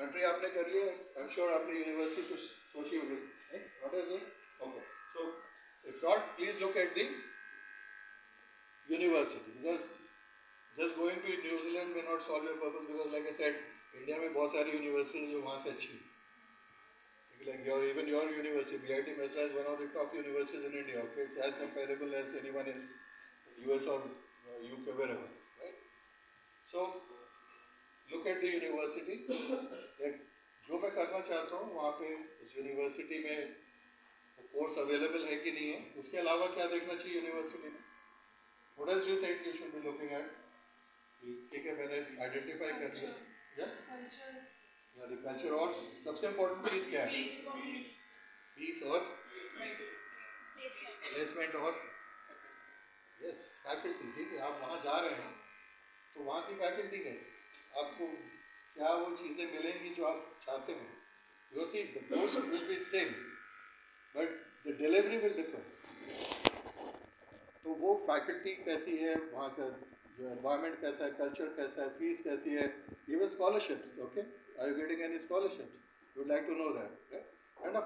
Country आपने कर लिया, आई एम श्योर आपने यूनिवर्सिटी कुछ सोची होगी, what is it? Okay, so if not please look at the university, because just going to New Zealand में not solve your purpose, because like I said India में बहुत सारी यूनिवर्सिटी जो वहाँ से अच्छी, like even your university, BIT Noida is one of the top universities in India. Okay, it's as comparable as anyone else, US or UK, wherever, right? So look at the university. That जो मैं करना चाहता हूँ वहाँ पे उस university में course available है कि नहीं है, उसके अलावा क्या देखना चाहिए यूनिवर्सिटी में? What else do you think you should be looking at? ठीक है, मैंने आइडेंटिफाई कर लिया, या द कल्चर, और सबसे इम्पोर्टेंट चीज़ क्या है? पीस और प्लेसमेंट और यस फैकल्टी। ठीक है, आप वहाँ जा रहे हैं तो वहाँ की फैकल्टी कैसी, आपको क्या वो चीज़ें मिलेंगी जो आप चाहते हैं? You see the course will be same but the delivery will differ. तो वो फैकल्टी कैसी है, वहाँ का जो एनवायरनमेंट कैसा है, कल्चर कैसा है, फीस कैसी है, even scholarships, okay, are you getting any scholarships, you would like to know that, and